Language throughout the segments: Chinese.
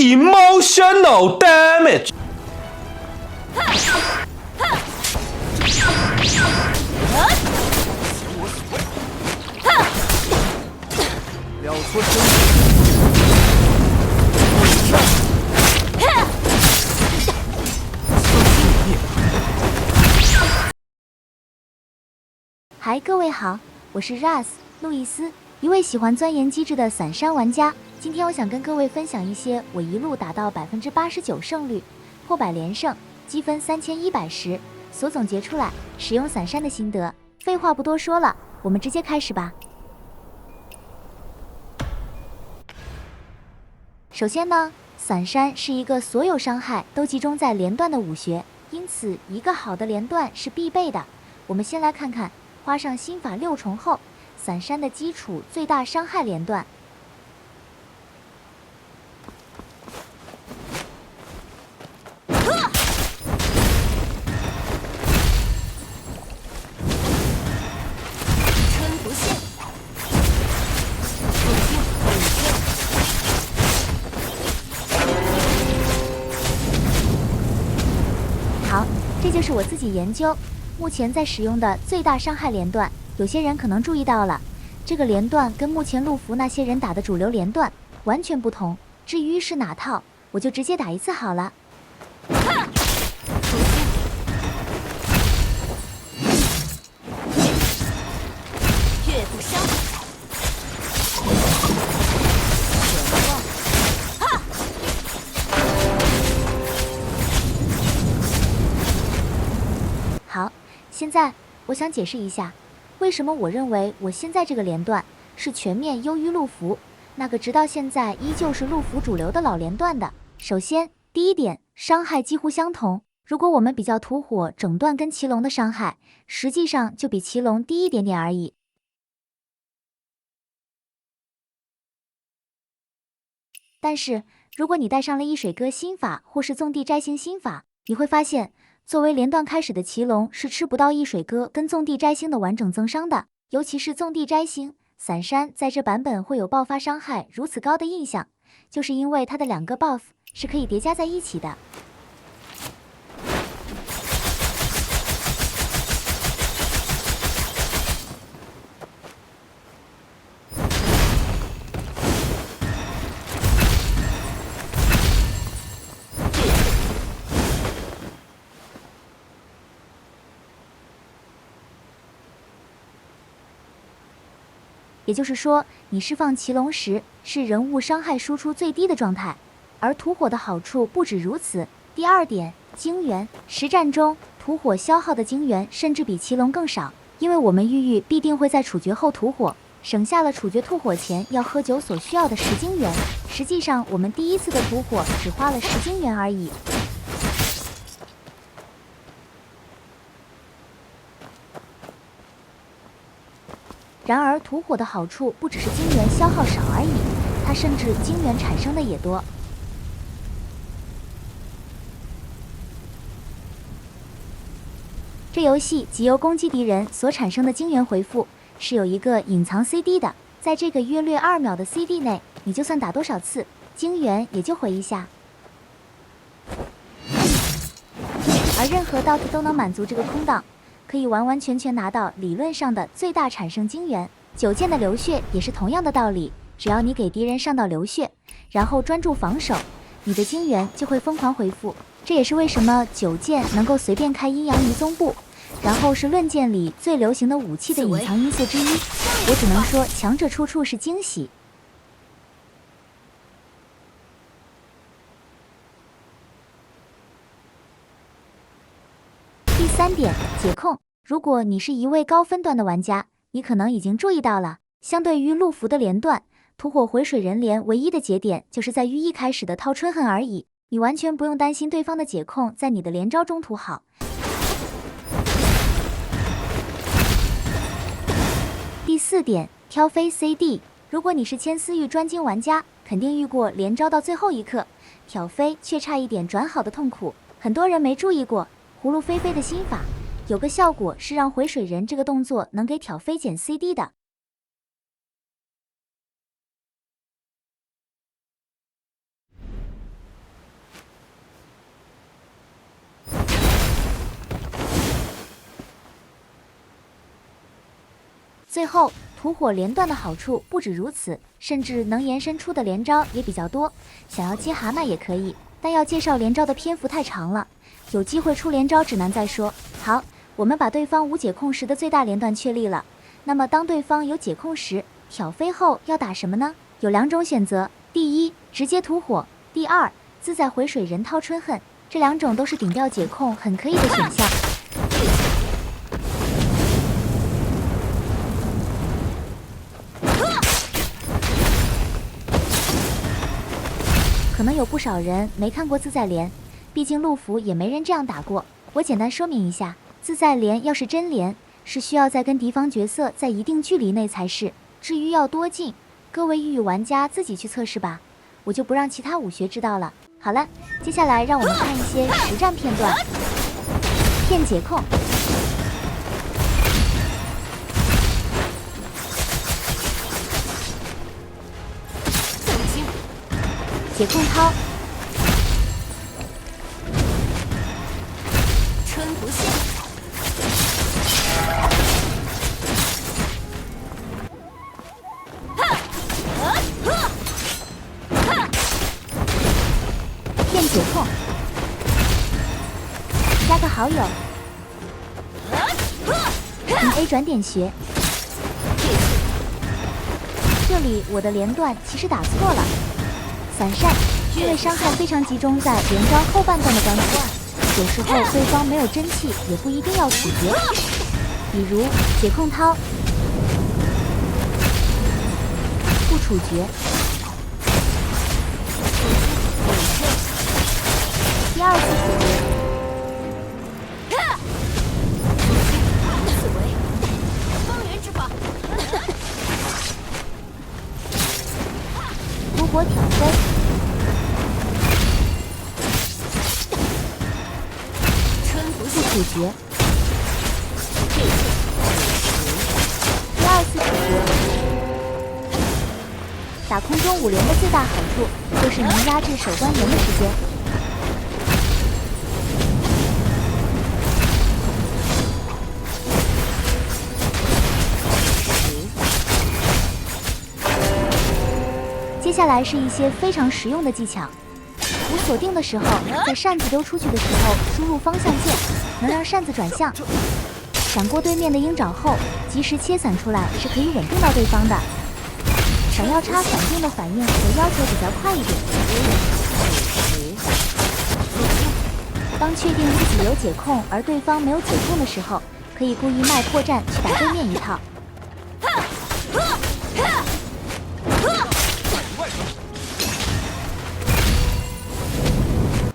emotional damage。了脱生命。嗨，各位好，我是 Ras 路易斯，一位喜欢钻研机制的散山玩家。今天我想跟各位分享一些我一路打到89%胜率、破百连胜、积分3110所总结出来使用散山的心得。废话不多说了，我们直接开始吧。首先呢，散山是一个所有伤害都集中在连段的武学，因此一个好的连段是必备的。我们先来看看花上心法6重后，散山的基础最大伤害连段。好，这就是我自己研究目前在使用的最大伤害连段。有些人可能注意到了，这个连段跟目前陆服那些人打的主流连段完全不同。至于是哪套，我就直接打一次好了。岳不消。好，现在我想解释一下，为什么我认为我现在这个连段是全面优于陆服那个直到现在依旧是陆服主流的老连段的。首先，第一点，伤害几乎相同。如果我们比较土火整段跟骑龙的伤害，实际上就比骑龙低一点点而已。但是，如果你带上了一水哥心法或是纵地摘星心法，你会发现，作为连段开始的骑龙是吃不到一水哥跟纵地摘星的完整增伤的，尤其是纵地摘星，散山在这版本会有爆发伤害如此高的印象，就是因为它的2个 buff 是可以叠加在一起的。也就是说，你释放骑龙时是人物伤害输出最低的状态，而土火的好处不止如此。第二点，精元，实战中土火消耗的精元甚至比骑龙更少，因为我们郁郁必定会在处决后吐火，省下了处决吐火前要喝酒所需要的10精元。实际上，我们第一次的吐火只花了10精元而已。然而，吐火的好处不只是精元消耗少而已，它甚至精元产生的也多。这游戏即由攻击敌人所产生的精元回复是有一个隐藏 CD 的，在这个约略2秒的 CD 内，你就算打多少次，精元也就回一下。而任何 DOT 都能满足这个空档。可以完完全全拿到理论上的最大产生精元。9剑的流血也是同样的道理，只要你给敌人上到流血，然后专注防守，你的精元就会疯狂回复。这也是为什么9剑能够随便开阴阳鱼踪步，然后是论剑里最流行的武器的隐藏因素之一。我只能说，强者处处是惊喜。第3点，解控。如果你是一位高分段的玩家，你可能已经注意到了，相对于陆服的连段，土火回水人连唯一的节点就是在于一开始的套春痕而已，你完全不用担心对方的解控在你的连招中途好。第4点，挑飞 CD。如果你是千丝玉专精玩家，肯定遇过连招到最后一刻挑飞却差一点转好的痛苦。很多人没注意过葫芦飞飞的心法。有个效果是让回水人这个动作能给挑飞减 CD 的。最后，吐火连段的好处不止如此，甚至能延伸出的连招也比较多。想要接蛤蟆也可以，但要介绍连招的篇幅太长了，有机会出连招指南再说。好，我们把对方无解控时的最大连段确立了。那么当对方有解控时，挑飞后要打什么呢？有2种选择：第一，直接吐火；第二，自在回水人掏春恨。这2种都是顶掉解控很可以的选项。可能有不少人没看过自在连，毕竟陆服也没人这样打过。我简单说明一下，自在连要是真连，是需要在跟敌方角色在一定距离内才是。至于要多近，各位域域玩家自己去测试吧，我就不让其他武学知道了。好了，接下来让我们看一些实战片段。骗解控，解控掏，春不现，骗解控，加个好友，凭 A 转点学。这里我的连段其实打错了。散扇，因为伤害非常集中在连招后半段的关系，有时候对方没有真气，也不一定要处决。比如解控掏，不处决。第2次处决，此为方圆之法。如果挑飞，不处决。第2次处决，打空中5连的最大好处就是能压制守关员的时间。接下来是一些非常实用的技巧。无锁定的时候，在扇子丢出去的时候输入方向键，能让扇子转向。闪过对面的鹰爪后，及时切散出来是可以稳定到对方的。闪耀叉反定的反应我要求比较快一点。当确定自己有解控而对方没有解控的时候，可以故意卖破绽去打对面一套。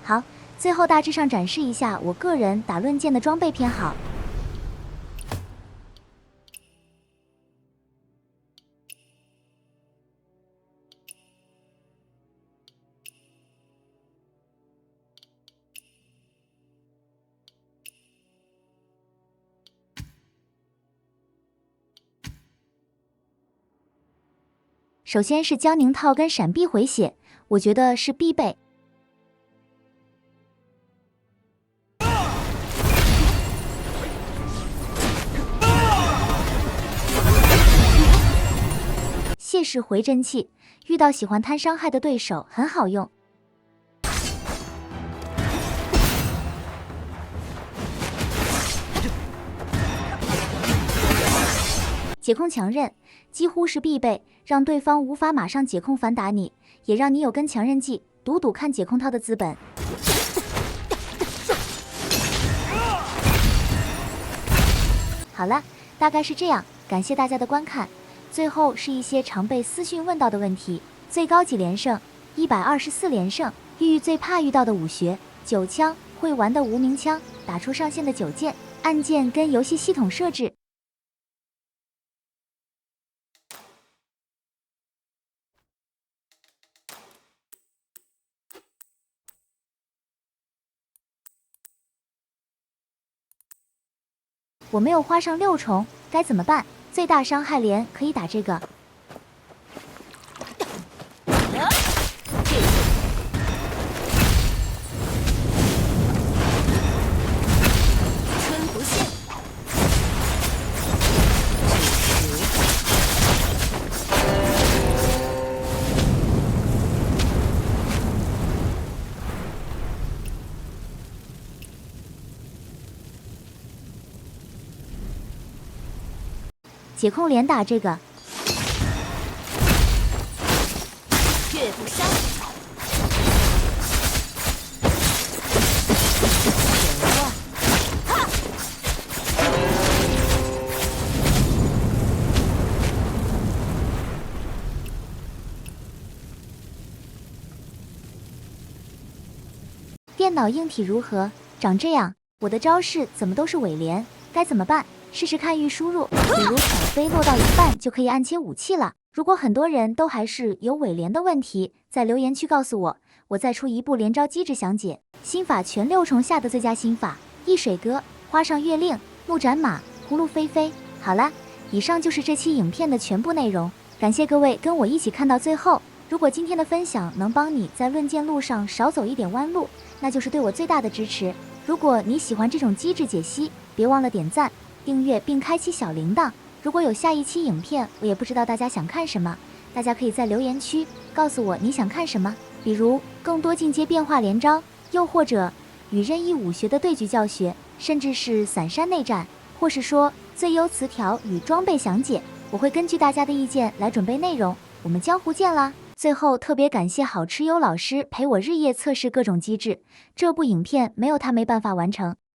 好，最后大致上展示一下我个人打论剑的装备偏好。首先是江宁套跟闪避回血，我觉得是必备。谢氏回真气，遇到喜欢贪伤害的对手很好用。解控强韧几乎是必备，让对方无法马上解控反打你，也让你有跟强韧技赌赌看解控套的资本。好了，大概是这样，感谢大家的观看。最后是一些常被私讯问到的问题：最高几连胜？124连胜。域域最怕遇到的武学：9枪，会玩的无名枪，打出上限的9键，按键跟游戏系统设置。我没有花上6重，该怎么办？最大伤害连可以打这个。春不现，血控连打这个。岳不伤。电脑硬体如何？长这样。我的招式怎么都是尾连，该怎么办？试试看预输入，比如小飞落到一半就可以按切武器了。如果很多人都还是有尾连的问题，在留言区告诉我，我再出一部连招机制详解。心法全6重下的最佳心法：一水歌、花上月令、怒斩马、葫芦飞飞。好啦，以上就是这期影片的全部内容，感谢各位跟我一起看到最后。如果今天的分享能帮你在论剑路上少走一点弯路，那就是对我最大的支持。如果你喜欢这种机制解析，别忘了点赞、订阅并开启小铃铛。如果有下一期影片，我也不知道大家想看什么，大家可以在留言区告诉我你想看什么，比如更多进阶变化连招，又或者与任意武学的对局教学，甚至是散山内战，或是说最优词条与装备详解，我会根据大家的意见来准备内容。我们江湖见啦！最后特别感谢好吃优老师陪我日夜测试各种机制，这部影片没有他没办法完成。